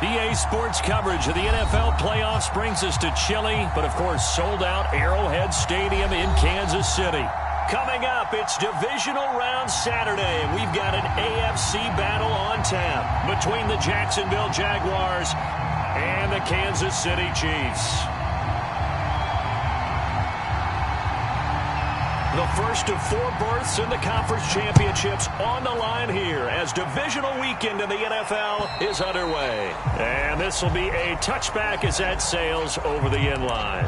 EA Sports coverage of the NFL playoffs brings us to chilly, but of course sold-out Arrowhead Stadium in Kansas City. Coming up, it's Divisional Round Saturday, and we've got an AFC battle on tap between the Jacksonville Jaguars and the Kansas City Chiefs. The first of 4 berths in the conference championships on the line here as divisional weekend in the NFL is underway. And this will be a touchback as that sails over the end line.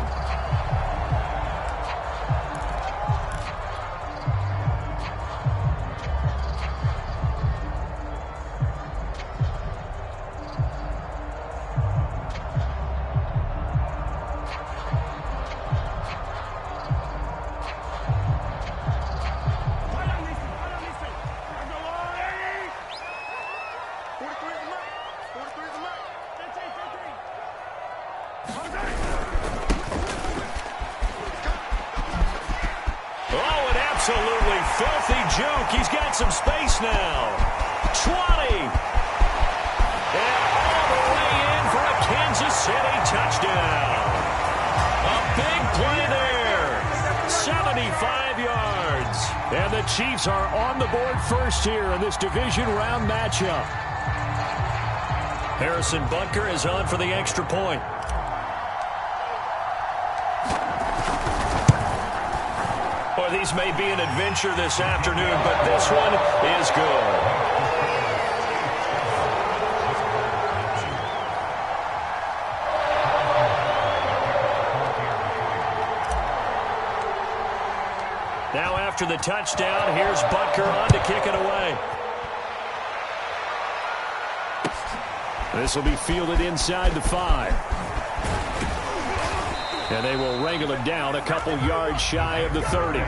Absolutely filthy juke. He's got some space now. 20. And all the way in for a Kansas City touchdown. A big play there. 75 yards. And the Chiefs are on the board first here in this division round matchup. Harrison Butker is on for the extra point. Well, these may be an adventure this afternoon, but this one is good. Now after the touchdown, here's Butker on to kick it away. This will be fielded inside the 5. And they will wrangle it down a couple yards shy of the 30.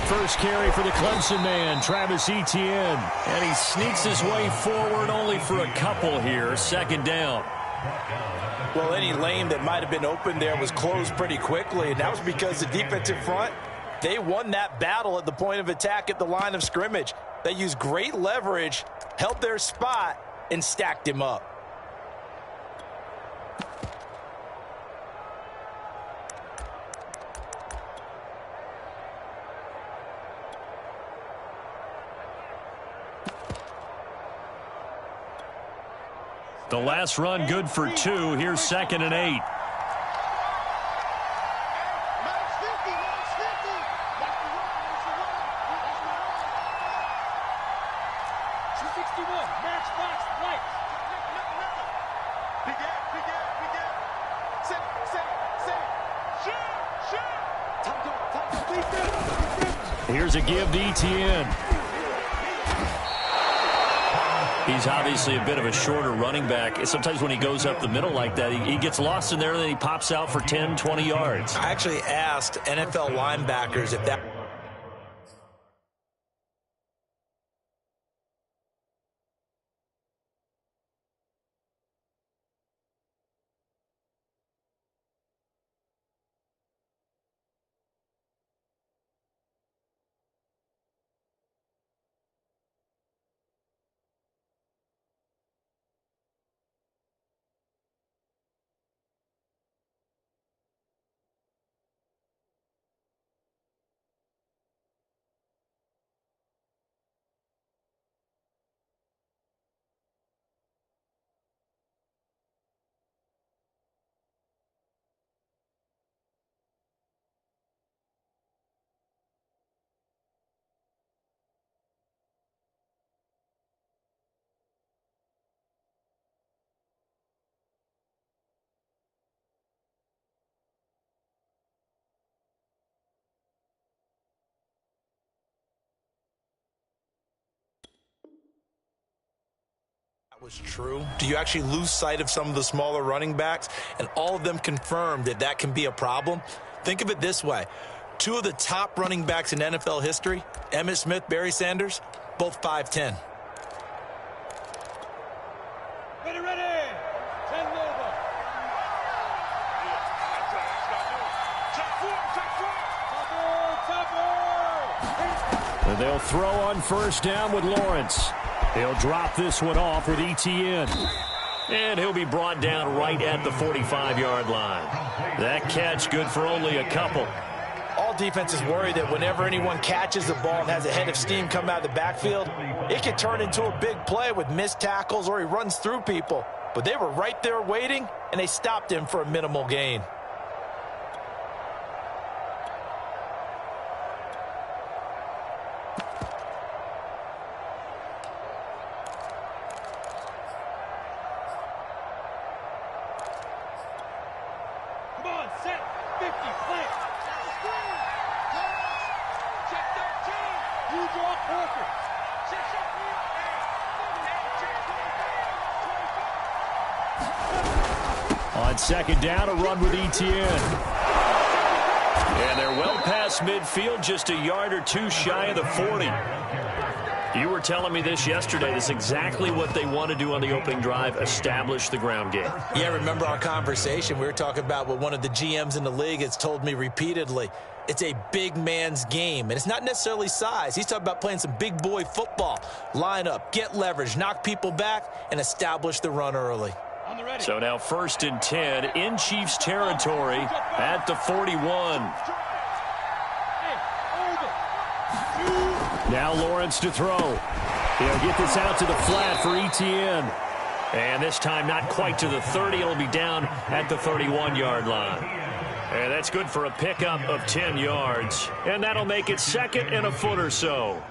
First carry for the Clemson man, Travis Etienne. And he sneaks his way forward only for a couple here. Second down. Well, any lane that might have been open there was closed pretty quickly, and that was because the defensive front, they won that battle at the point of attack at the line of scrimmage. They used great leverage, held their spot, and stacked him up. The last run good for 2. Here's 2nd and 8. Here's a give to Etienne. He's obviously a bit of a shorter running back. Sometimes when he goes up the middle like that, he gets lost in there, and then he pops out for 10, 20 yards. I actually asked NFL linebackers if that is true, do you actually lose sight of some of the smaller running backs? And all of them confirmed that that can be a problem. Think of it this way. Two of the top running backs in NFL history, Emmitt Smith, Barry Sanders, both 5'10". Ready. 10 over. And they'll throw on first down with Lawrence. He'll drop this one off with ETN. And he'll be brought down right at the 45-yard line. That catch good for only a couple. All defenses worry that whenever anyone catches the ball and has a head of steam come out of the backfield, it can turn into a big play with missed tackles or he runs through people. But they were right there waiting, and they stopped him for a minimal gain. On second down, a run with ETN. And they're well past midfield, just a yard or two shy of the 40. You were telling me this yesterday. This is exactly what they want to do on the opening drive, establish the ground game. Yeah, remember our conversation? We were talking about what one of the GMs in the league has told me repeatedly. It's a big man's game, and it's not necessarily size. He's talking about playing some big boy football. Line up, get leverage, knock people back, and establish the run early. So now 1st and 10 in Chiefs territory at the 41. Now Lawrence to throw. He'll get this out to the flat for ETN. And this time not quite to the 30. It'll be down at the 31-yard line. And that's good for a pickup of 10 yards. And that'll make it 2nd and a foot or so.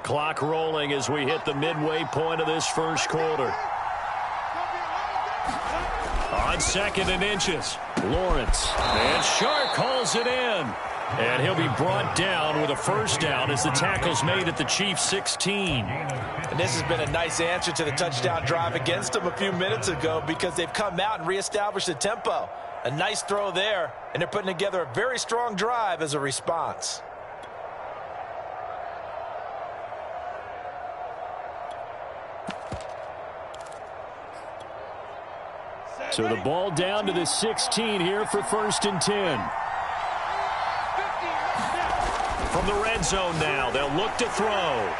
Clock rolling as we hit the midway point of this first quarter. On 2nd and inches, Lawrence. And Shark calls it in. And he'll be brought down with a first down as the tackle's made at the Chiefs' 16. And this has been a nice answer to the touchdown drive against them a few minutes ago because they've come out and reestablished the tempo. A nice throw there, and they're putting together a very strong drive as a response. So the ball down to the 16 here for 1st and 10. From the red zone now, they'll look to throw.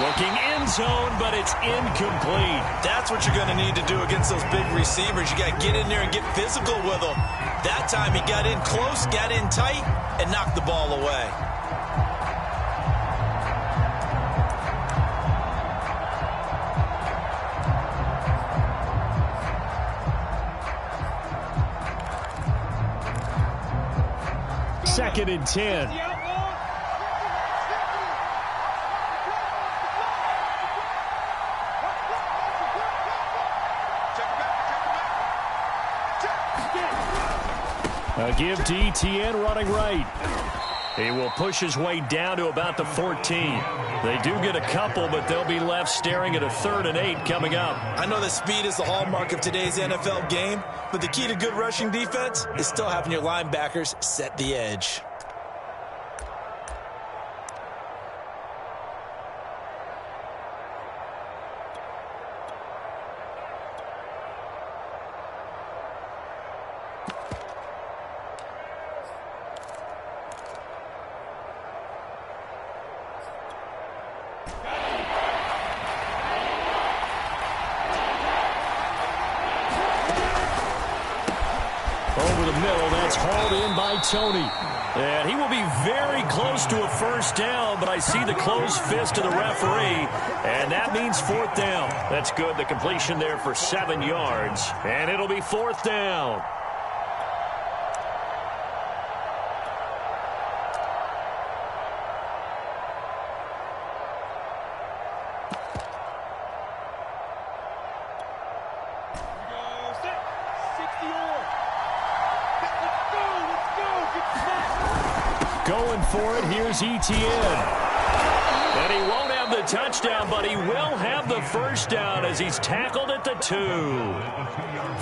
Looking end zone, but it's incomplete. That's what you're going to need to do against those big receivers. You got to get in there and get physical with them. That time he got in close, got in tight, and knocked the ball away. Second and 10. A give to ETN running right. He will push his way down to about the 14. They do get a couple, but they'll be left staring at a 3rd and 8 coming up. I know that speed is the hallmark of today's NFL game, but the key to good rushing defense is still having your linebackers set the edge. Over the middle, that's hauled in by Tony. And he will be very close to a first down, but I see the closed fist of the referee, and that means 4th down. That's good. The completion there for 7 yards, and it'll be 4th down. going for it. Here's Etienne. And he won't have the touchdown, but he will have the first down as he's tackled at the 2.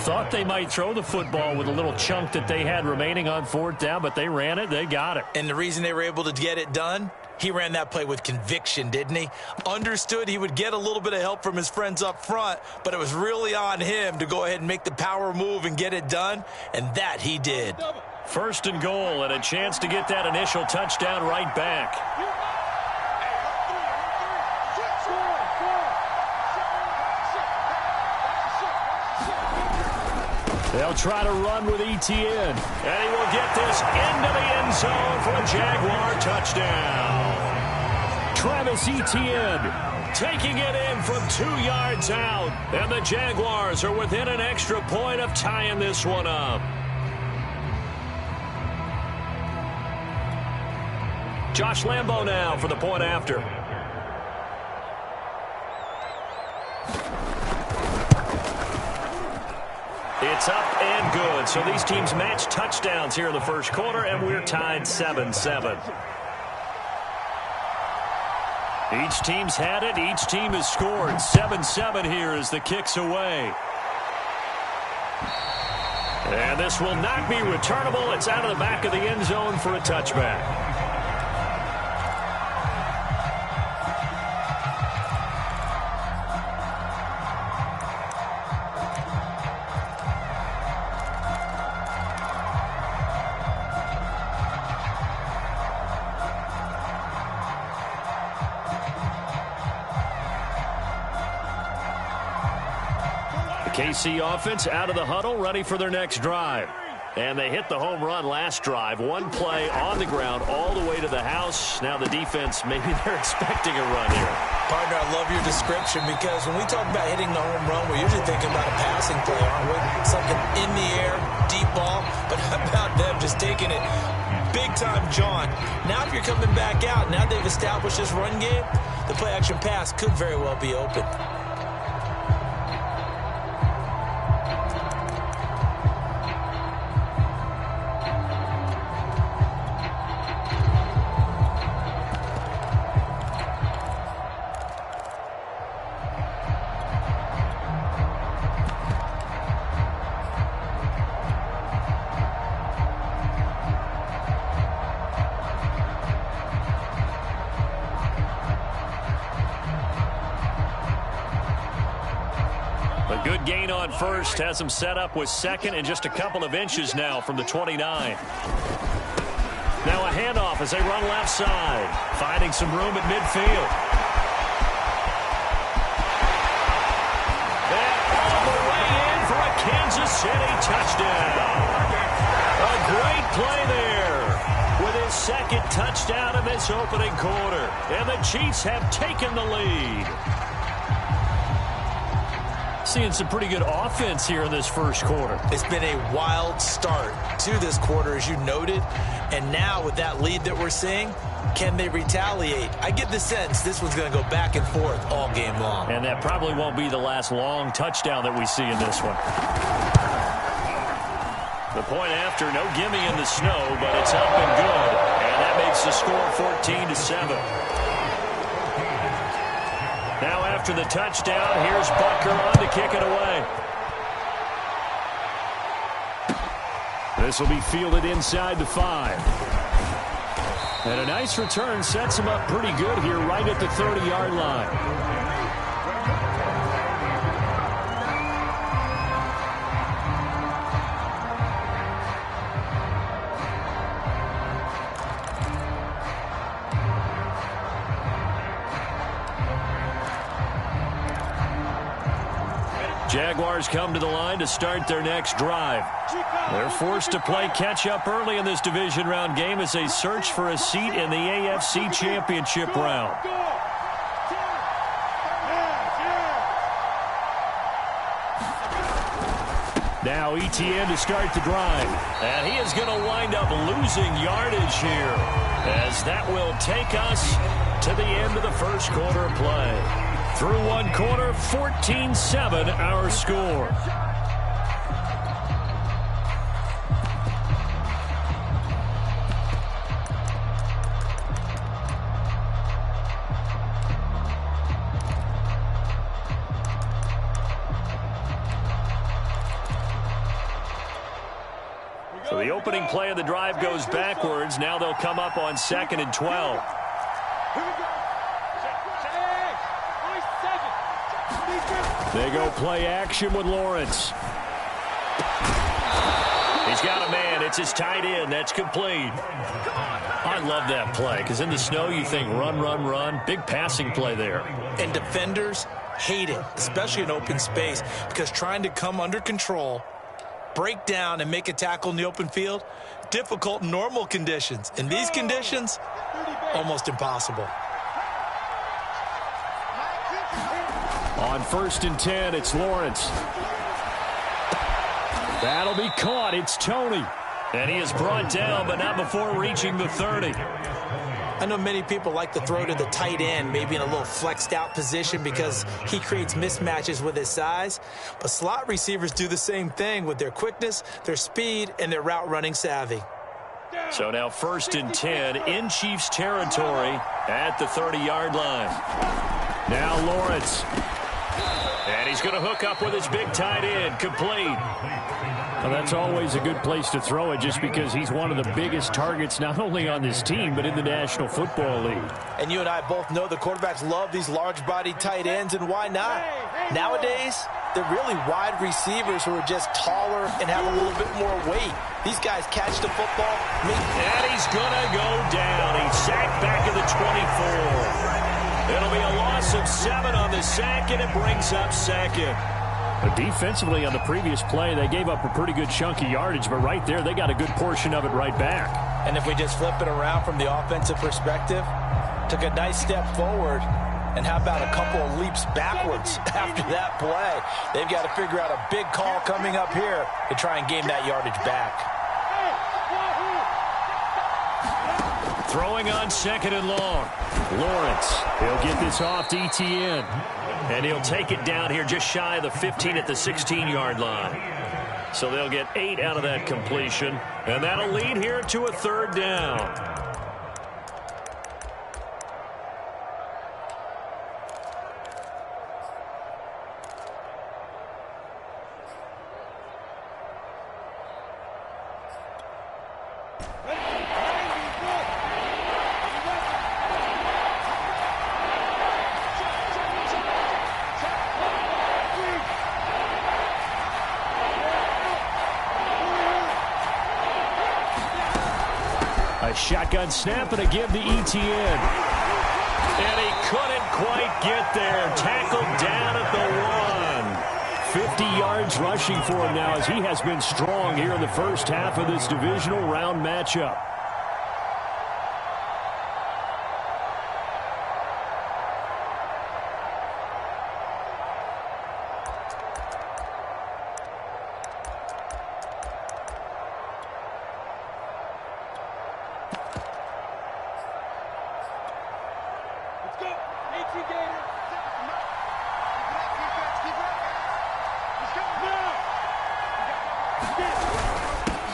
Thought they might throw the football with a little chunk that they had remaining on 4th down, but they ran it. They got it. And the reason they were able to get it done, he ran that play with conviction, didn't he? Understood he would get a little bit of help from his friends up front, but it was really on him to go ahead and make the power move and get it done, and that he did. 1st and goal, and a chance to get that initial touchdown right back. They'll try to run with Etienne. And he will get this into the end zone for a Jaguar touchdown. Travis Etienne taking it in from 2 yards out. And the Jaguars are within an extra point of tying this one up. Josh Lambo now for the point after. It's up and good. So these teams match touchdowns here in the first quarter, and we're tied 7-7. Each team's had it. Each team has scored. 7-7 here as the kick's away. And this will not be returnable. It's out of the back of the end zone for a touchback. KC offense out of the huddle, ready for their next drive. And they hit the home run last drive. One play on the ground all the way to the house. Now the defense, maybe they're expecting a run here. Partner, I love your description because when we talk about hitting the home run, we're usually thinking about a passing play, aren't we? Something in the air, deep ball. But how about them just taking it big time, John? Now if you're coming back out, now they've established this run game, the play action pass could very well be open. Good gain on first, has him set up with second and just a couple of inches now from the 29. Now a handoff as they run left side, finding some room at midfield. And all the way in for a Kansas City touchdown. A great play there with his second touchdown in this opening quarter. And the Chiefs have taken the lead. Seeing some pretty good offense here in this first quarter. It's been a wild start to this quarter, as you noted. And now with that lead that we're seeing, can they retaliate? I get the sense this one's going to go back and forth all game long. And that probably won't be the last long touchdown that we see in this one. The point after, no gimme in the snow, but it's up and good. And that makes the score 14-7. Now after the touchdown, here's Butker on to kick it away. This will be fielded inside the 5. And a nice return sets him up pretty good here right at the 30-yard line. Jaguars come to the line to start their next drive. They're forced to play catch-up early in this division round game as they search for a seat in the AFC Championship round. Now Etienne to start the drive. And he is going to wind up losing yardage here, as that will take us to the end of the first quarter of play. Through one quarter, 14-7 our score. So the opening play of the drive goes backwards. Now they'll come up on 2nd and 12. They go play action with Lawrence. He's got a man. It's his tight end. That's complete. I love that play because in the snow you think run, run, run. Big passing play there. And defenders hate it, especially in open space, because trying to come under control, break down, and make a tackle in the open field, difficult in normal conditions. In these conditions, almost impossible. On 1st and 10, it's Lawrence. That'll be caught. It's Tony. And he is brought down, but not before reaching the 30. I know many people like to throw to the tight end, maybe in a little flexed out position because he creates mismatches with his size. But slot receivers do the same thing with their quickness, their speed, and their route running savvy. So now 1st and 10 in Chiefs territory at the 30-yard line. Now Lawrence. And he's going to hook up with his big tight end, complete. Well, that's always a good place to throw it just because he's one of the biggest targets not only on this team but in the National Football League. And you and I both know the quarterbacks love these large-bodied tight ends, and why not? Nowadays, they're really wide receivers who are just taller and have a little bit more weight. These guys catch the football. And he's going to go down. He's sacked back at the 24. It'll be a loss of 7 on the sack, and it brings up 2nd. But defensively on the previous play, they gave up a pretty good chunk of yardage, but right there, they got a good portion of it right back. And if we just flip it around from the offensive perspective, took a nice step forward, and how about a couple of leaps backwards after that play? They've got to figure out a big call coming up here to try and gain that yardage back. Throwing on 2nd and long. Lawrence, he'll get this off to ETN. And he'll take it down here just shy of the 15 at the 16-yard line. So they'll get 8 out of that completion. And that'll lead here to a 3rd down. Shotgun snap and a give to ETN. And he couldn't quite get there. Tackled down at the 1. 50 yards rushing for him now as he has been strong here in the first half of this divisional round matchup.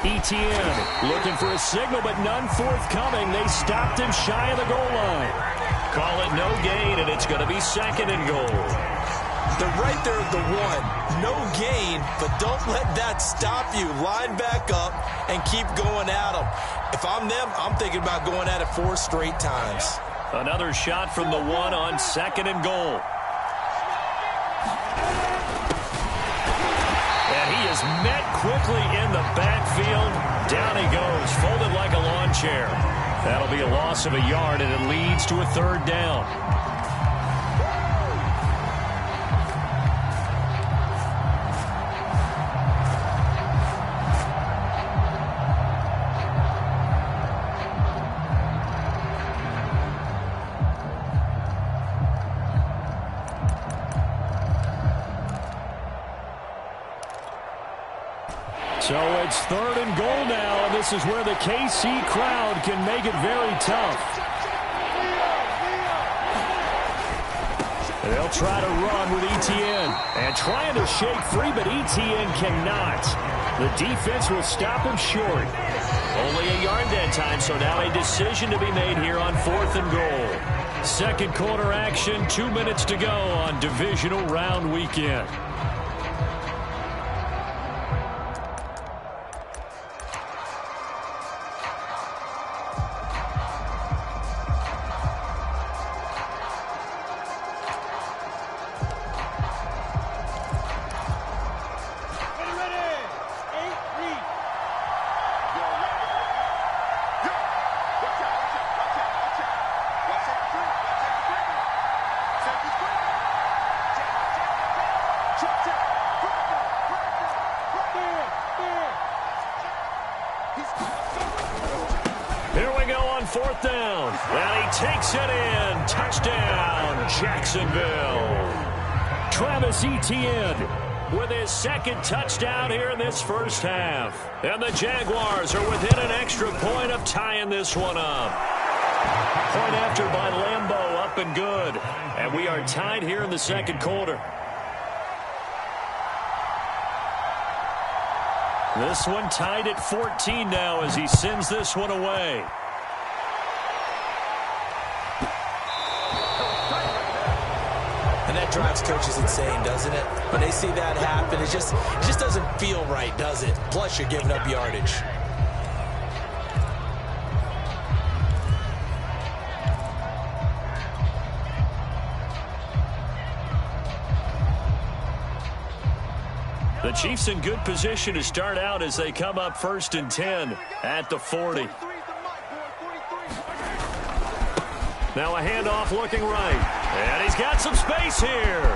ETN looking for a signal, but none forthcoming. They stopped him shy of the goal line. Call it no gain, and it's going to be 2nd and goal. They're right there at the 1. No gain, but don't let that stop you. Line back up and keep going at them. If I'm them, I'm thinking about going at it 4 straight times. Another shot from the 1 on 2nd and goal. Is met quickly in the backfield. Down he goes, folded like a lawn chair. That'll be a loss of a yard, and it leads to a 3rd down. So it's 3rd and goal now, and this is where the KC crowd can make it very tough. They'll try to run with ETN, and trying to shake free, but ETN cannot. The defense will stop him short. Only a yard that time, so now a decision to be made here on 4th and goal. Second quarter action, 2 minutes to go on divisional round weekend. on fourth down. And he takes it in. Touchdown, Jacksonville. Travis Etienne with his second touchdown here in this first half. And the Jaguars are within an extra point of tying this one up. Point after by Lambeau, up and good. And we are tied here in the second quarter. This one tied at 14 now as he sends this one away. And that drives coaches insane, doesn't it? When they see that happen, it just doesn't feel right, does it? Plus, you're giving up yardage. The Chiefs in good position to start out as they come up 1st and 10 at the 40. Now a handoff looking right. And he's got some space here. And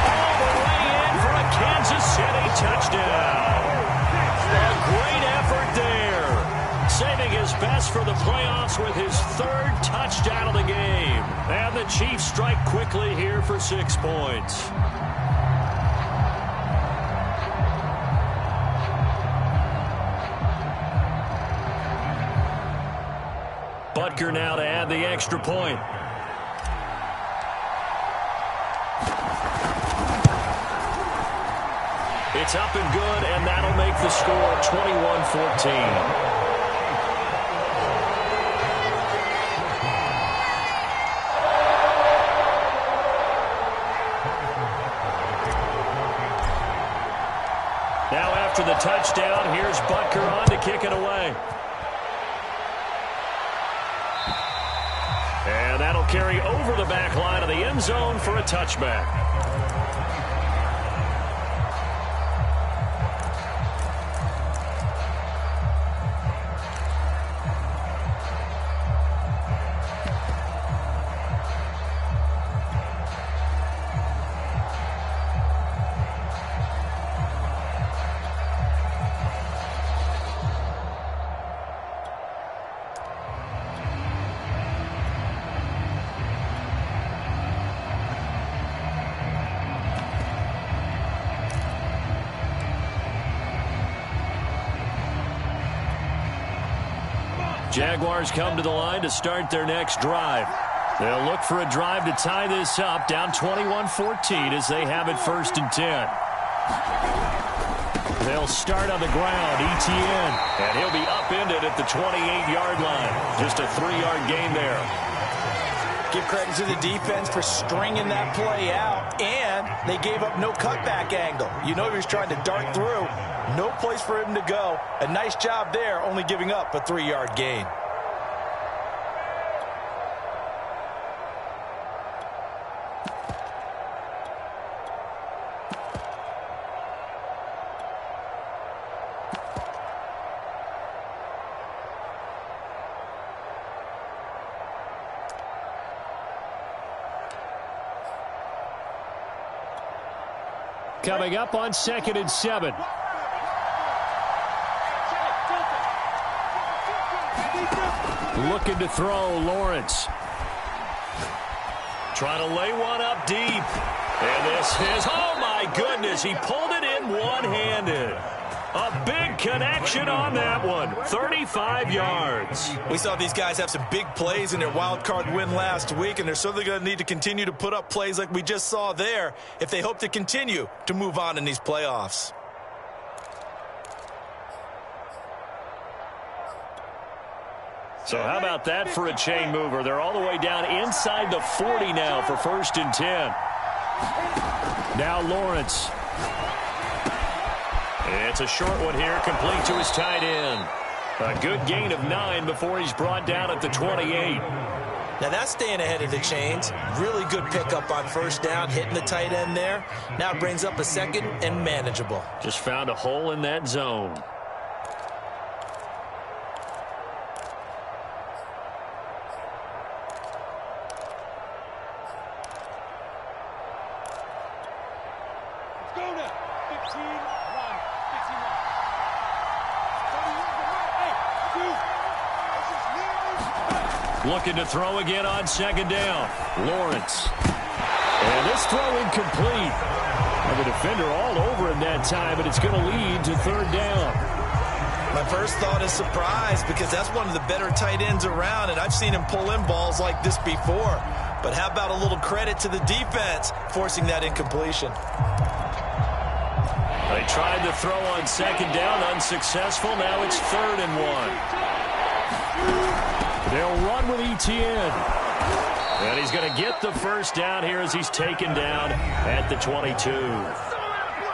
all the way in for a Kansas City touchdown. A great effort there. Saving his best for the playoffs with his third touchdown of the game. And the Chiefs strike quickly here for 6 points. Butker now to add the extra point. It's up and good, and that'll make the score 21-14. Now after the touchdown, here's Butker on to kick it away. And that'll carry over the back line of the end zone for a touchback. Jaguars come to the line to start their next drive. They'll look for a drive to tie this up, down 21-14 as they have it 1st and 10. They'll start on the ground, Etienne, and he'll be upended at the 28-yard line. Just a 3-yard gain there. Give credit to the defense for stringing that play out, and they gave up no cutback angle. You know he was trying to dart through. No place for him to go. A nice job there, only giving up a 3-yard gain. Coming up on 2nd and 7. Looking to throw, Lawrence. Trying to lay one up deep. And this is, oh my goodness, he pulled it in one-handed. A big connection on that one. 35 yards. We saw these guys have some big plays in their wild card win last week, and they're certainly going to need to continue to put up plays like we just saw there if they hope to continue to move on in these playoffs. So how about that for a chain mover? They're all the way down inside the 40 now for 1st and 10. Now Lawrence. It's a short one here, complete to his tight end. A good gain of 9 before he's brought down at the 28. Now that's staying ahead of the chains. Really good pickup on 1st down, hitting the tight end there. Now brings up a 2nd and manageable. Just found a hole in that zone. Looking to throw again on second down. Lawrence. And this throw incomplete. And the defender all over him that time, and it's going to lead to third down. My first thought is surprise, because that's one of the better tight ends around, and I've seen him pull in balls like this before. But how about a little credit to the defense forcing that incompletion? They tried to throw on second down, unsuccessful. Now it's 3rd and 1. They'll run with Etienne. And he's going to get the first down here as he's taken down at the 22.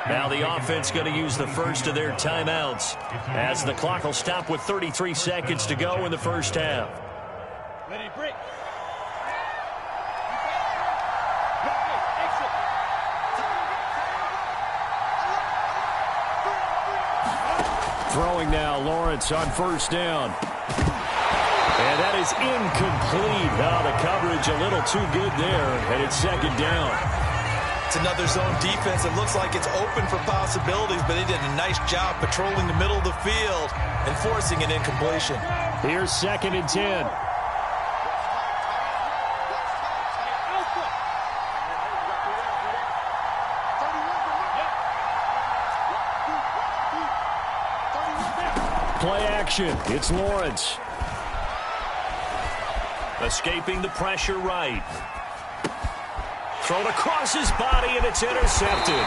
Now the offense going to use the first of their timeouts as the clock will stop with 33 seconds to go in the first half. Throwing now, Lawrence on first down. And that is incomplete. Oh, the coverage a little too good there, and it's second down. It's another zone defense. It looks like it's open for possibilities, but they did a nice job patrolling the middle of the field and forcing an incompletion. Here's 2nd and 10. Play action. It's Lawrence. Escaping the pressure right. Thrown across his body, and it's intercepted.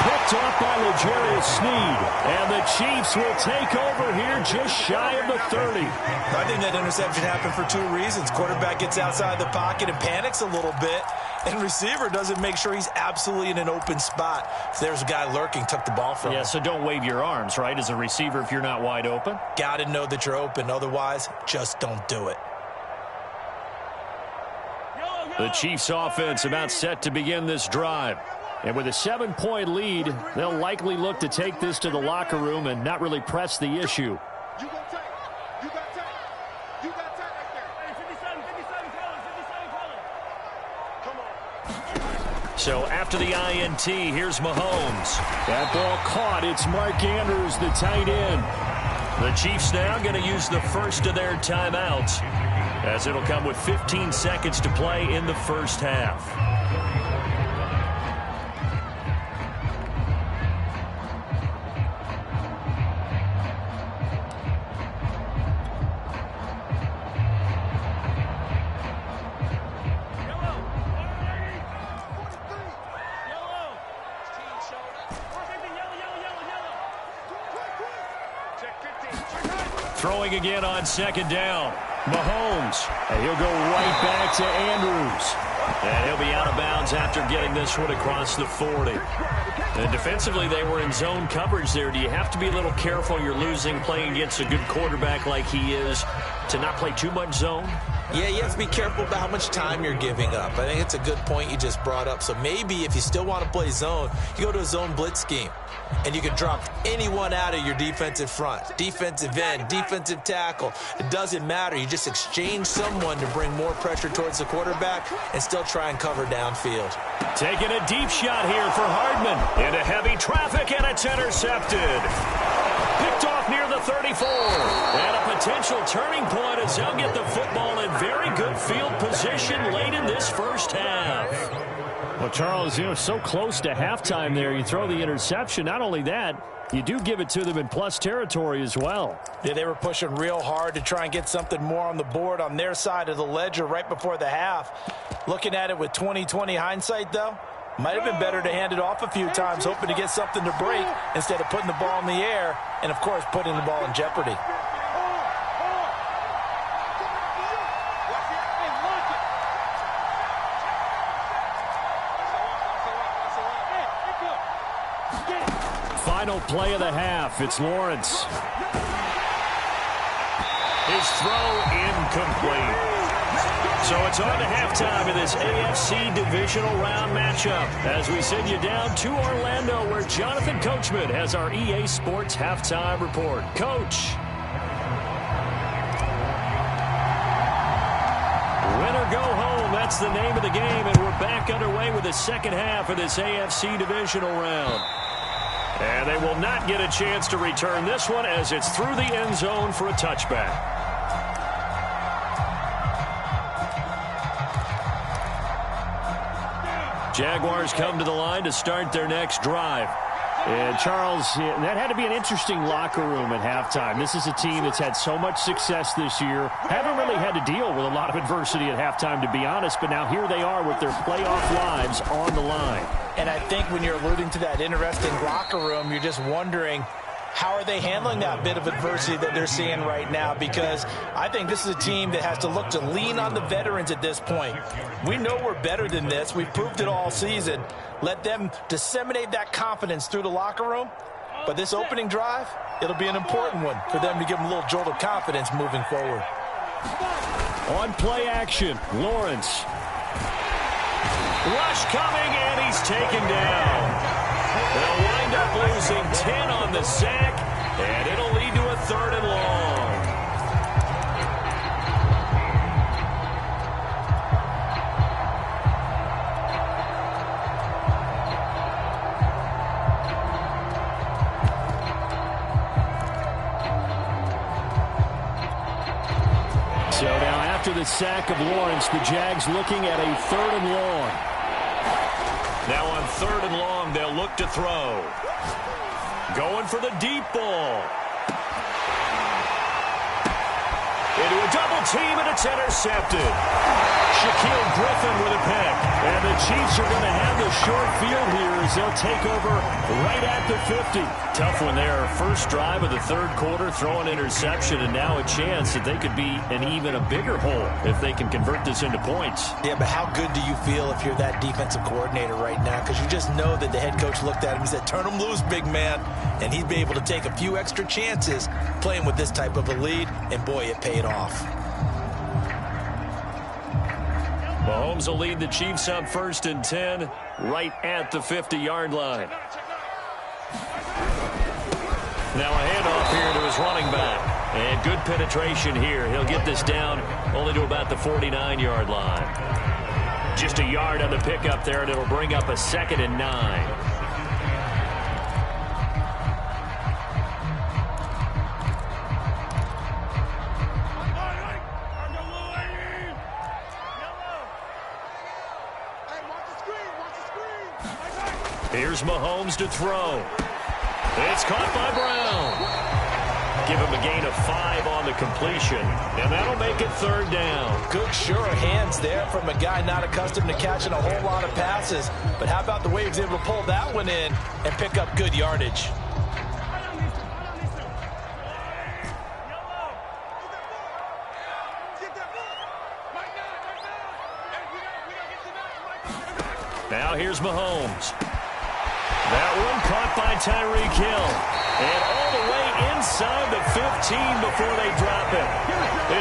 Picked off by L'Jarius Sneed. And the Chiefs will take over here just shy of the 30. I think that interception happened for 2 reasons. Quarterback gets outside the pocket and panics a little bit. And receiver doesn't make sure he's absolutely in an open spot. So there's a guy lurking, took the ball from him. Yeah, so don't wave your arms, right, as a receiver if you're not wide open. Got to know that you're open. Otherwise, just don't do it. The Chiefs offense about set to begin this drive. And with a 7-point lead, they'll likely look to take this to the locker room and not really press the issue. So after the INT, here's Mahomes. That ball caught. It's Mark Andrews, the tight end. The Chiefs now going to use the first of their timeouts, as it'll come with 15 seconds to play in the first half. Throwing again on second down. Mahomes. And he'll go right back to Andrews. And he'll be out of bounds after getting this one across the 40. And defensively, they were in zone coverage there. Do you have to be a little careful? You're losing, playing against a good quarterback like he is, to not play too much zone? Yeah, you have to be careful about how much time you're giving up. I think it's a good point you just brought up. So maybe if you still want to play zone, you go to a zone blitz scheme. And you can drop anyone out of your defensive front. Defensive end, defensive tackle. It doesn't matter. You just exchange someone to bring more pressure towards the quarterback and still try and cover downfield. Taking a deep shot here for Hardman. Into heavy traffic, and it's intercepted. Picked off near the 34. And a potential turning point as they'll get the football in very good field position late in this first half. Well, Charles, so close to halftime there. You throw the interception. Not only that, you do give it to them in plus territory as well. Yeah, they were pushing real hard to try and get something more on the board on their side of the ledger right before the half. Looking at it with 20/20 hindsight, though, might have been better to hand it off a few times, hoping to get something to break instead of putting the ball in the air and, of course, putting the ball in jeopardy. Final play of the half. It's Lawrence. His throw incomplete. So it's on to halftime in this AFC divisional round matchup as we send you down to Orlando, where Jonathan Coachman has our EA Sports halftime report. Coach. Win or go home, that's the name of the game, and we're back underway with the second half of this AFC divisional round. And they will not get a chance to return this one as it's through the end zone for a touchback. Jaguars come to the line to start their next drive. And, Charles, that had to be an interesting locker room at halftime. This is a team that's had so much success this year. Haven't really had to deal with a lot of adversity at halftime, to be honest. But now here they are with their playoff lives on the line. And I think when you're alluding to that interesting locker room, you're just wondering, how are they handling that bit of adversity that they're seeing right now? Because I think this is a team that has to look to lean on the veterans at this point. We know we're better than this. We've proved it all season. Let them disseminate that confidence through the locker room. But this opening drive, it'll be an important one for them to give them a little jolt of confidence moving forward. On play action, Lawrence. Rush coming, and he's taken down. They'll wind up losing 10 on the sack, and it'll lead to a 3rd and long. So now after the sack of Lawrence, the Jags looking at a 3rd and long. Now on 3rd and long, they'll look to throw. Going for the deep ball. Into a double team, and it's intercepted. Shaquille Griffin with a pick. And the Chiefs are going to have the short field here as they'll take over right at the 50. Tough one there. First drive of the 3rd quarter, throw an interception, and now a chance that they could be in even a bigger hole if they can convert this into points. Yeah, but how good do you feel if you're that defensive coordinator right now? Because you just know that the head coach looked at him and said, turn him loose, big man. And he'd be able to take a few extra chances playing with this type of a lead, and boy, it paid off. Mahomes will lead the Chiefs up 1st and 10 right at the 50-yard line. Now a handoff here to his running back. And good penetration here. He'll get this down only to about the 49-yard line. Just a yard on the pickup there, and it'll bring up a 2nd and 9. Here's Mahomes to throw. It's caught by Brown. Give him a gain of 5 on the completion, and that'll make it 3rd down. Good, sure hands there from a guy not accustomed to catching a whole lot of passes. But how about the way he was able to pull that one in and pick up good yardage? Now here's Mahomes. That one caught by Tyreek Hill. And all the way inside the 15 before they drop it.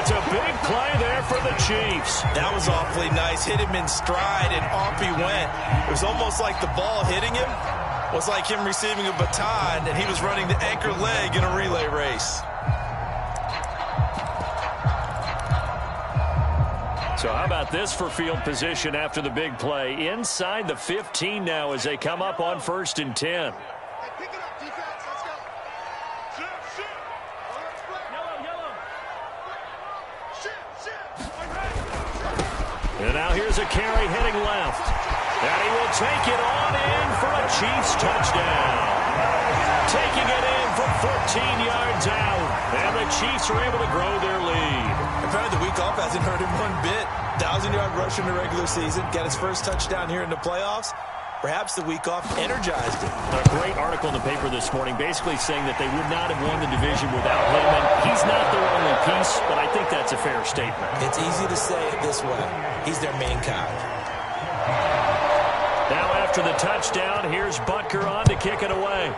It's a big play there for the Chiefs. That was awfully nice. Hit him in stride, and off he went. It was almost like the ball hitting him was like him receiving a baton, and he was running the anchor leg in a relay race. So how about this for field position after the big play? Inside the 15 now as they come up on 1st and 10. And now here's a carry heading left. And he will take it on in for a Chiefs touchdown. Taking it in from 14 yards out. And the Chiefs are able to grow their lead. Apparently the week off hasn't hurt him one bit. 1,000-yard rush in the regular season. Got his first touchdown here in the playoffs. Perhaps the week off energized him. A great article in the paper this morning basically saying that they would not have won the division without him. And he's not their only piece, but I think that's a fair statement. It's easy to say it this way. He's their main guy. Now after the touchdown, here's Butker on to kick it away.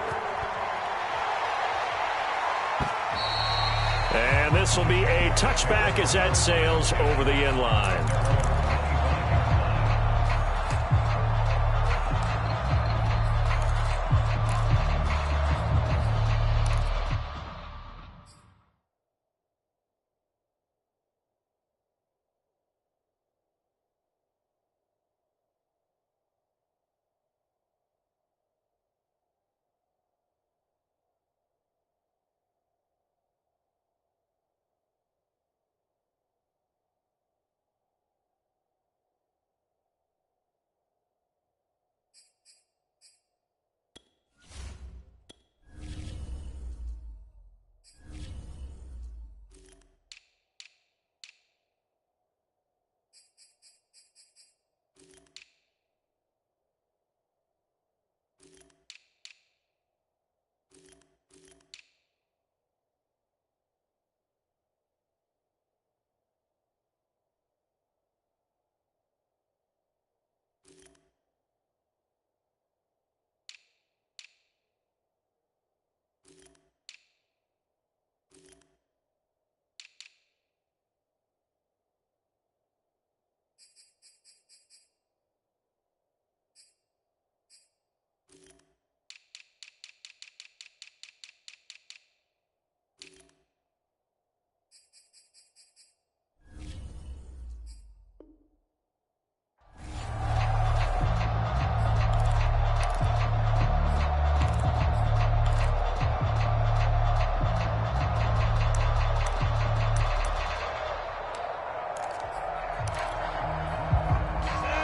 And this will be a touchback as that sails over the end line.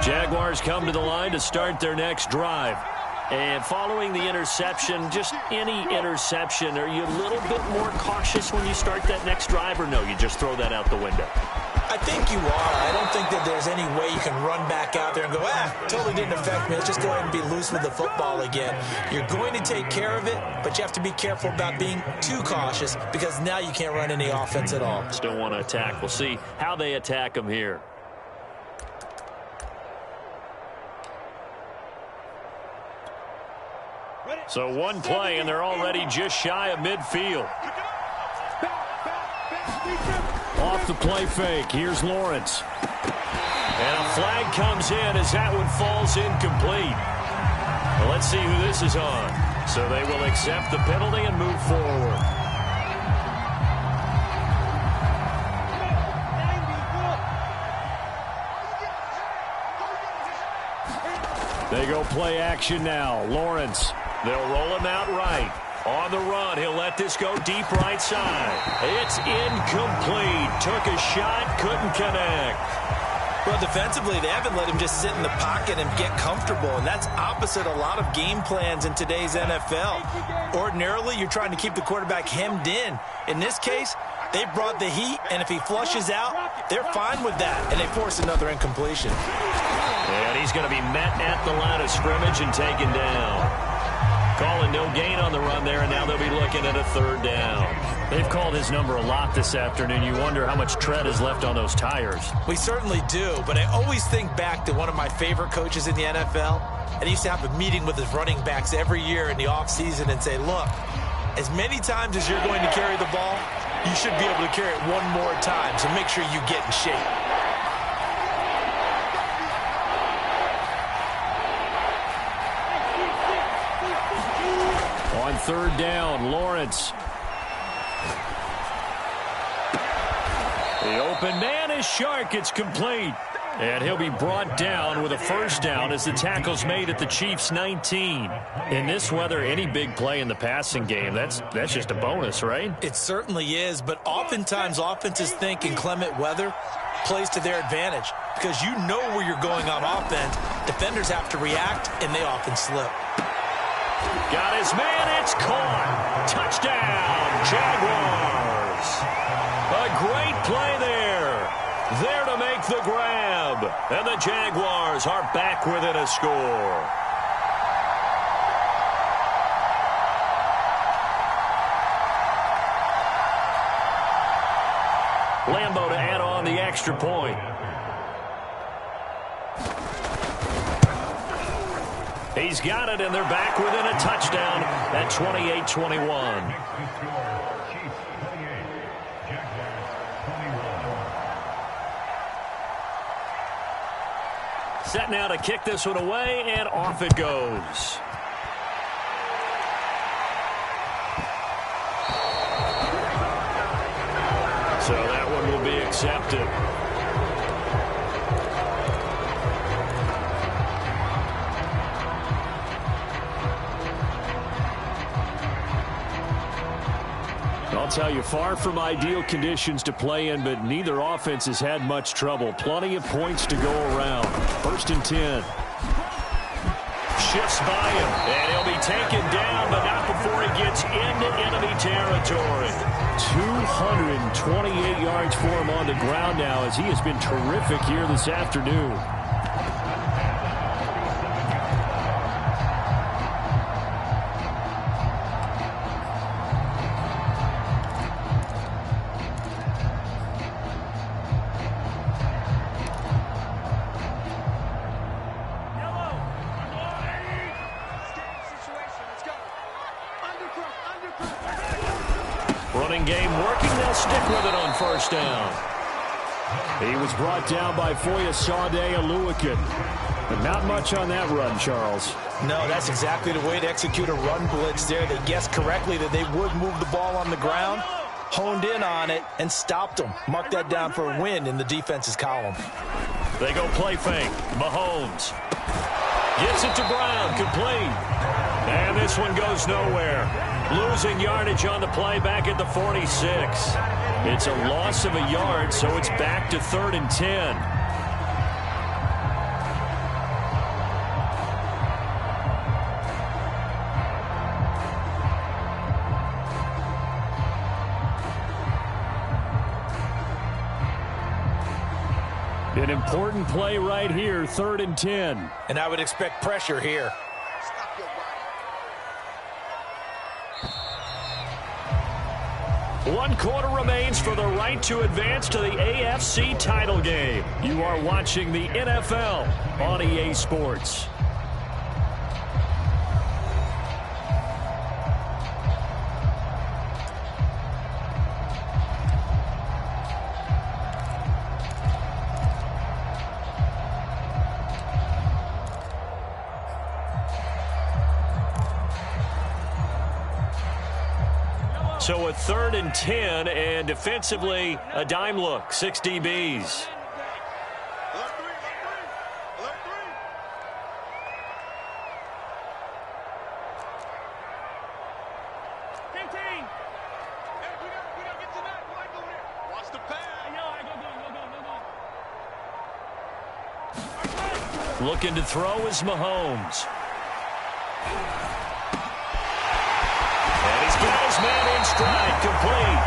Jaguars come to the line to start their next drive. And following the interception, just any interception, are you a little bit more cautious when you start that next drive, or no, you just throw that out the window? I think you are. I don't think that there's any way you can run back out there and go, totally didn't affect me. Let's just go ahead and be loose with the football again. You're going to take care of it, but you have to be careful about being too cautious because now you can't run any offense at all. Still want to attack. We'll see how they attack them here. So one play, and they're already just shy of midfield. Off the play fake. Here's Lawrence. And a flag comes in as that one falls incomplete. Well, let's see who this is on. So they will accept the penalty and move forward. They go play action now. Lawrence. They'll roll him out right. On the run, he'll let this go deep right side. It's incomplete. Took a shot, couldn't connect. Well, defensively, they haven't let him just sit in the pocket and get comfortable, and that's opposite a lot of game plans in today's NFL. Ordinarily, you're trying to keep the quarterback hemmed in. In this case, they brought the heat, and if he flushes out, they're fine with that, and they force another incompletion. And he's going to be met at the line of scrimmage and taken down. Calling no gain on the run there, and now they'll be looking at a third down. They've called his number a lot this afternoon. You wonder how much tread is left on those tires. We certainly do, but I always think back to one of my favorite coaches in the NFL, and he used to have a meeting with his running backs every year in the offseason and say, look, as many times as you're going to carry the ball, you should be able to carry it one more time, so make sure you get in shape. On third down, Lawrence. The open man is Shark. It's complete. And he'll be brought down with a first down as the tackle's made at the Chiefs' 19. In this weather, any big play in the passing game, that's just a bonus, right? It certainly is, but oftentimes offenses think inclement weather plays to their advantage because you know where you're going on offense. Defenders have to react, and they often slip. Got his man, it's caught. Touchdown, Jaguars. A great play there. There to make the grab. And the Jaguars are back within a score. Lambeau to add on the extra point. He's got it, and they're back within a touchdown at 28-21. Set now to kick this one away, and off it goes. So that one will be accepted. I'll tell you, far from ideal conditions to play in, but neither offense has had much trouble. Plenty of points to go around. 1st and 10. Shifts by him, and he'll be taken down, but not before he gets into enemy territory. 228 yards for him on the ground now, as he has been terrific here this afternoon. Running game working. They'll stick with it on first down. He was brought down by Foyesade Aluakin. But not much on that run, Charles. No, that's exactly the way to execute a run blitz there. They guessed correctly that they would move the ball on the ground, honed in on it, and stopped them. Mark that down for a win in the defense's column. They go play fake. Mahomes gets it to Brown, complete. And this one goes nowhere. Losing yardage on the play back at the 46. It's a loss of a yard, so it's back to 3rd and 10. An important play right here, 3rd and 10. And I would expect pressure here. One quarter remains for the right to advance to the AFC title game. You are watching the NFL on EA Sports. So a 3rd and 10, and defensively, a dime look, 6 DBs. Looking to throw is Mahomes. Man in stride, complete.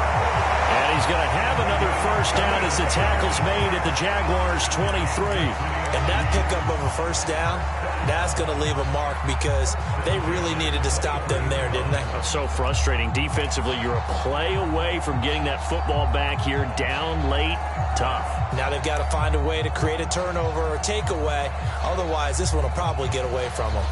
And he's going to have another first down as the tackle's made at the Jaguars' 23. And that pickup of a first down, that's going to leave a mark because they really needed to stop them there, didn't they? That's so frustrating. Defensively, you're a play away from getting that football back here. Down late, tough. Now they've got to find a way to create a turnover or takeaway. Otherwise, this one will probably get away from them.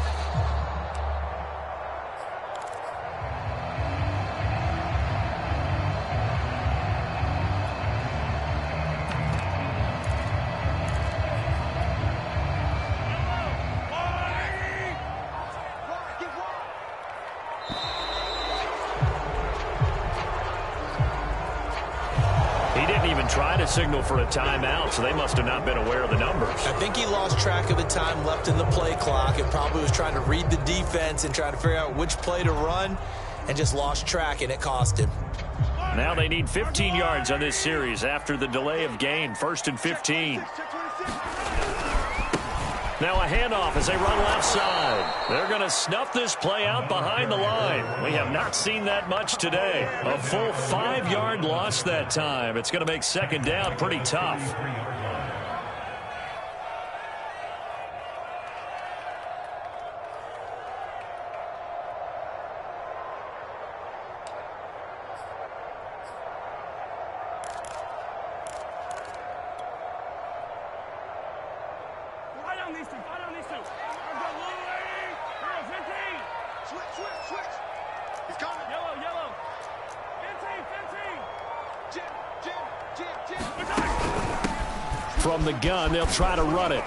Try to signal for a timeout, so they must have not been aware of the numbers. I think he lost track of the time left in the play clock and probably was trying to read the defense and trying to figure out which play to run and just lost track, and it cost him. Now they need 15 yards on this series after the delay of game. 1st and 15. Now a handoff as they run left side. They're going to snuff this play out behind the line. We have not seen that much today. A full 5-yard loss that time. It's going to make 2nd down pretty tough. From the gun, they'll try to run it.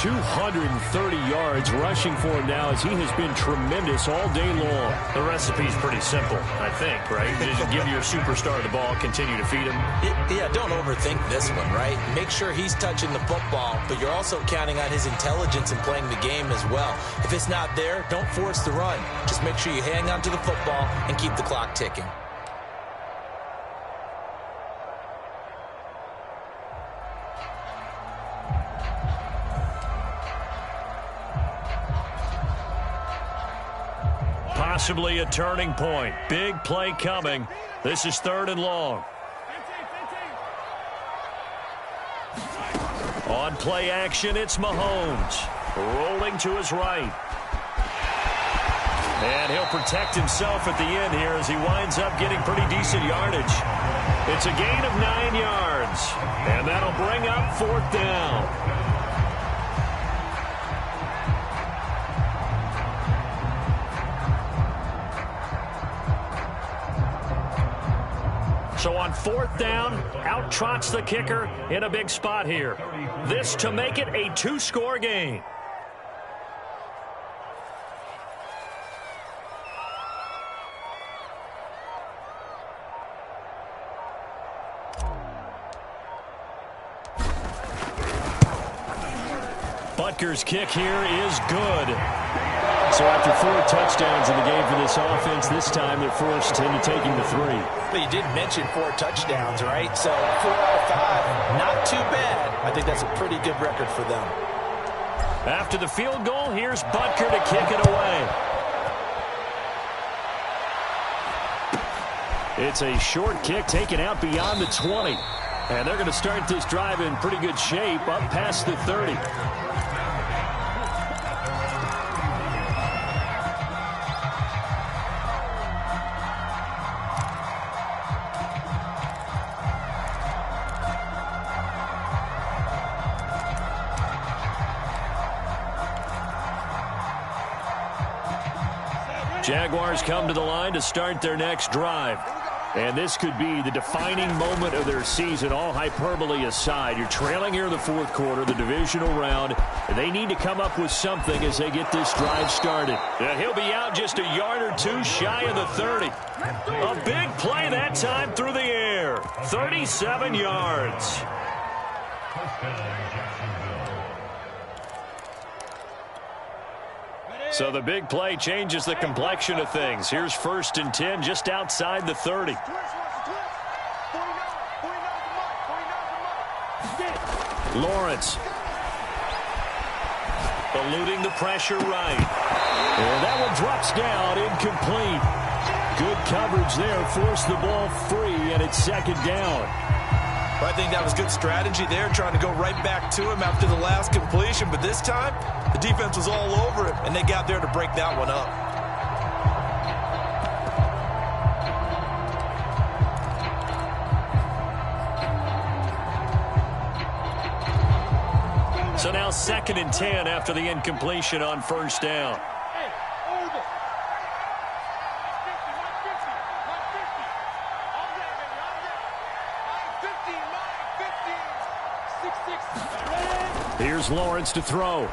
230 yards rushing for him now as he has been tremendous all day long. The recipe's pretty simple, I think, right? Just give your superstar the ball, continue to feed him. Yeah, don't overthink this one, right? Make sure he's touching the football, but you're also counting on his intelligence in playing the game as well. If it's not there, don't force the run. Just make sure you hang on to the football and keep the clock ticking. Possibly a turning point. Big play coming. This is 3rd and long. On play action, it's Mahomes. Rolling to his right. And he'll protect himself at the end here as he winds up getting pretty decent yardage. It's a gain of 9 yards. And that'll bring up 4th down. So on 4th down, out trots the kicker in a big spot here. This to make it a 2-score game. Butker's kick here is good. So after 4 touchdowns in the game for this offense, this time they're forced into taking the 3. But you did mention 4 touchdowns, right? So 4 out of 5, not too bad. I think that's a pretty good record for them. After the field goal, here's Butker to kick it away. It's a short kick taken out beyond the 20. And they're going to start this drive in pretty good shape, up past the 30. Jaguars come to the line to start their next drive. And this could be the defining moment of their season, all hyperbole aside. You're trailing here in the fourth quarter, the divisional round, and they need to come up with something as they get this drive started. And he'll be out just a yard or two shy of the 30. A big play that time through the air. 37 yards. So the big play changes the complexion of things. Here's 1st and 10 just outside the 30. Lawrence. Eluding the pressure right. And that one drops down, incomplete. Good coverage there, forced the ball free, and it's 2nd down. I think that was good strategy there, trying to go right back to him after the last completion. But this time, the defense was all over him, and they got there to break that one up. So now 2nd and 10 after the incompletion on 1st down. Here's Lawrence to throw.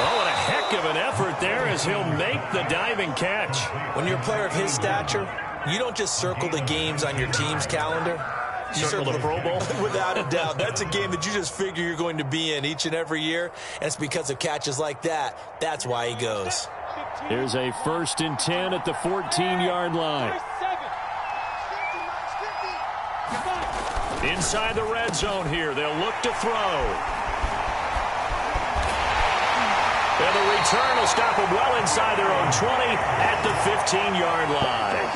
Oh, and a heck of an effort there as he'll make the diving catch. When you're a player of his stature, you don't just circle the games on your team's calendar. You circle the Pro Bowl? Without a doubt. That's a game that you just figure you're going to be in each and every year, and it's because of catches like that. That's why he goes. Here's a 1st and 10 at the 14-yard line. Inside the red zone here. They'll look to throw. And the return will stop them well inside their own 20 at the 15-yard line.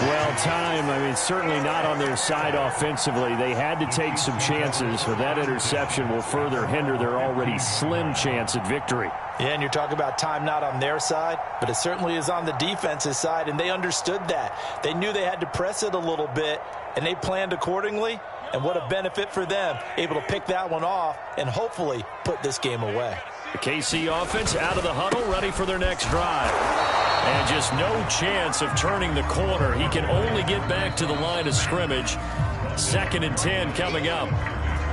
Well, time, I mean, certainly not on their side offensively. They had to take some chances, so that interception will further hinder their already slim chance at victory. Yeah, and you're talking about time not on their side, but it certainly is on the defensive side, and they understood that. They knew they had to press it a little bit, and they planned accordingly, and what a benefit for them, able to pick that one off and hopefully put this game away. The KC offense out of the huddle, ready for their next drive. And just no chance of turning the corner. He can only get back to the line of scrimmage. 2nd and 10 coming up.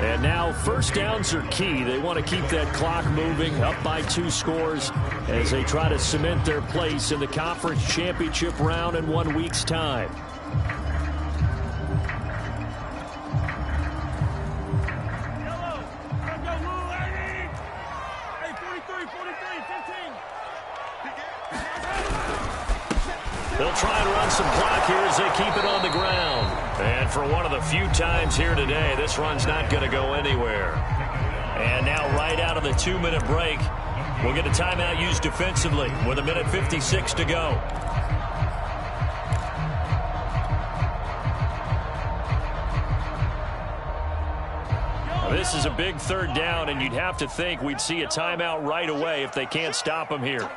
And now 1st downs are key. They want to keep that clock moving, up by 2 scores as they try to cement their place in the conference championship round in 1 week's time. They'll try and run some clock here as they keep it on the ground. And for one of the few times here today, this run's not going to go anywhere. And now right out of the 2-minute break, we'll get a timeout used defensively with 1:56 to go. This is a big 3rd down, and you'd have to think we'd see a timeout right away if they can't stop him here.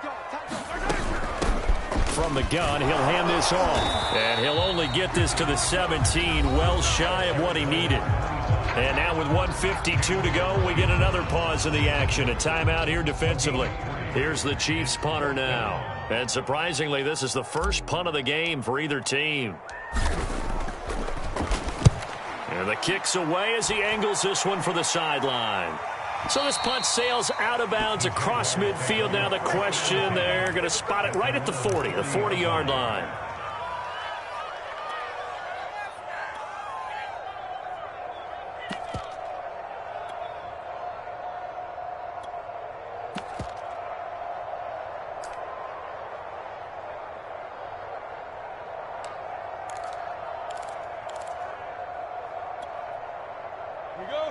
From the gun, he'll hand this off. And he'll only get this to the 17, well shy of what he needed. And now with 1:52 to go, we get another pause in the action. A timeout here defensively. Here's the Chiefs punter now. And surprisingly, this is the first punt of the game for either team. And the kick's away as he angles this one for the sideline. So this punt sails out of bounds across midfield. Now the question, they're going to spot it right at the 40, the 40-yard line.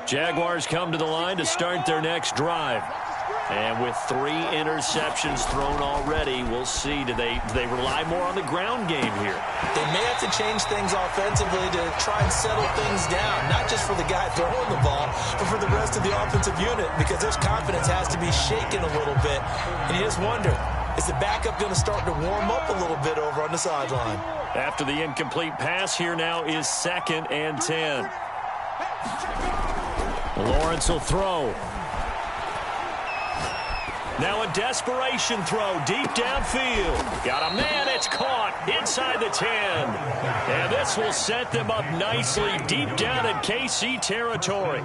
Jaguars come to the line to start their next drive. And with 3 interceptions thrown already, we'll see. Do they rely more on the ground game here? They may have to change things offensively to try and settle things down, not just for the guy throwing the ball, but for the rest of the offensive unit, because their confidence has to be shaken a little bit. And you just wonder, is the backup going to start to warm up a little bit over on the sideline? After the incomplete pass, here now is 2nd and 10. Lawrence will throw. Now a desperation throw deep downfield. Got a man, it's caught inside the 10. And this will set them up nicely deep down in KC territory.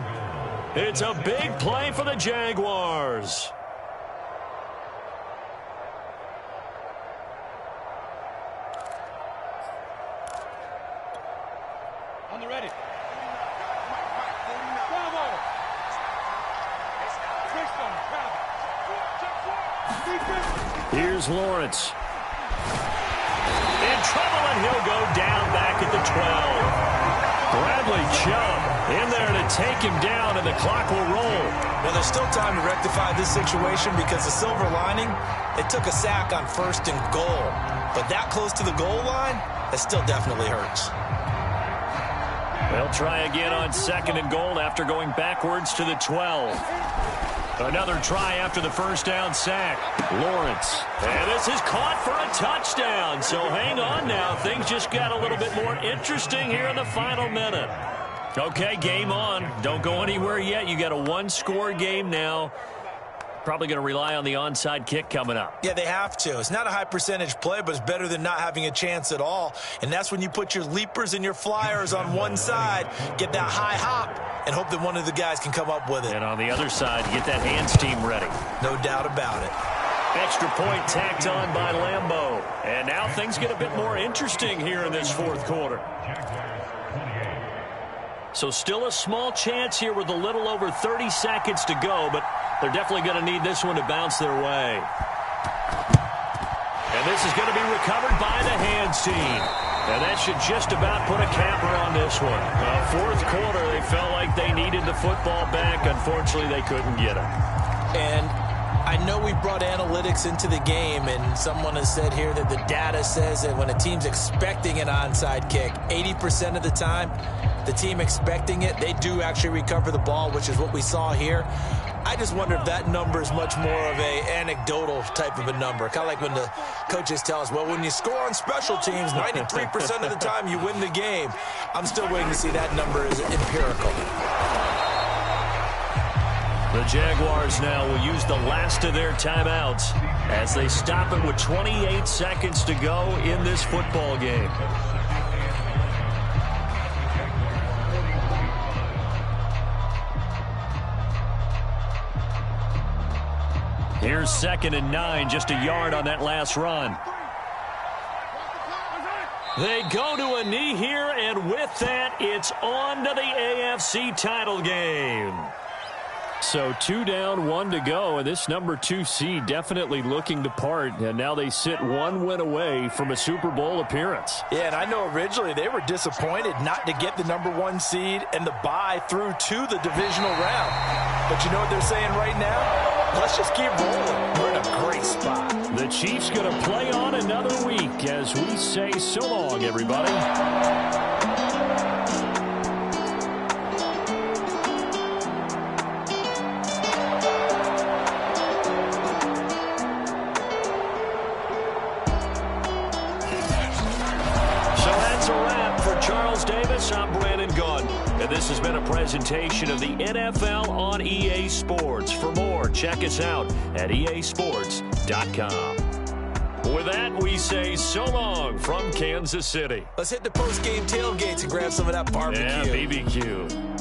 It's a big play for the Jaguars. On the ready. Here's Lawrence. In trouble, and he'll go down back at the 12. Bradley Chubb in there to take him down, and the clock will roll. Well, there's still time to rectify this situation because the silver lining, it took a sack on 1st and goal. But that close to the goal line, that still definitely hurts. They'll try again on 2nd and goal after going backwards to the 12. Another try after the first down sack. Lawrence. And this is caught for a touchdown. So hang on now. Things just got a little bit more interesting here in the final minute. Okay, game on. Don't go anywhere yet. You got a 1-score game now. Probably going to rely on the onside kick coming up. Yeah, they have to. It's not a high percentage play, but it's better than not having a chance at all. And that's when you put your leapers and your flyers on one side, get that high hop, and hope that one of the guys can come up with it. And on the other side, get that hands team ready. No doubt about it. Extra point tacked on by Lambeau. And now things get a bit more interesting here in this 4th quarter. So still a small chance here with a little over 30 seconds to go, but they're definitely going to need this one to bounce their way. And this is going to be recovered by the hands team. And that should just about put a capper on this one. 4th quarter, they felt like they needed the football back. Unfortunately, they couldn't get it. And I know we brought analytics into the game, and someone has said here that the data says that when a team's expecting an onside kick, 80% of the time, the team expecting it, they do actually recover the ball, which is what we saw here. I just wonder if that number is much more of a anecdotal type of a number. Kind of like when the coaches tell us, well, when you score on special teams, 93% of the time you win the game. I'm still waiting to see that number is empirical. The Jaguars now will use the last of their timeouts as they stop it with 28 seconds to go in this football game. Here's 2nd and 9, just a yard on that last run. They go to a knee here, and with that, it's on to the AFC title game. So 2 down, 1 to go, and this number 2 seed definitely looking to part, and now they sit 1 win away from a Super Bowl appearance. Yeah, and I know originally they were disappointed not to get the number 1 seed and the bye through to the divisional round. But you know what they're saying right now? Let's just keep rolling. We're in a great spot. The Chiefs going to play on another week as we say so long, everybody. I'm Brandon Gunn, and this has been a presentation of the NFL on EA Sports. For more, check us out at easports.com. With that, we say so long from Kansas City. Let's hit the post-game tailgates and grab some of that barbecue. Yeah, BBQ.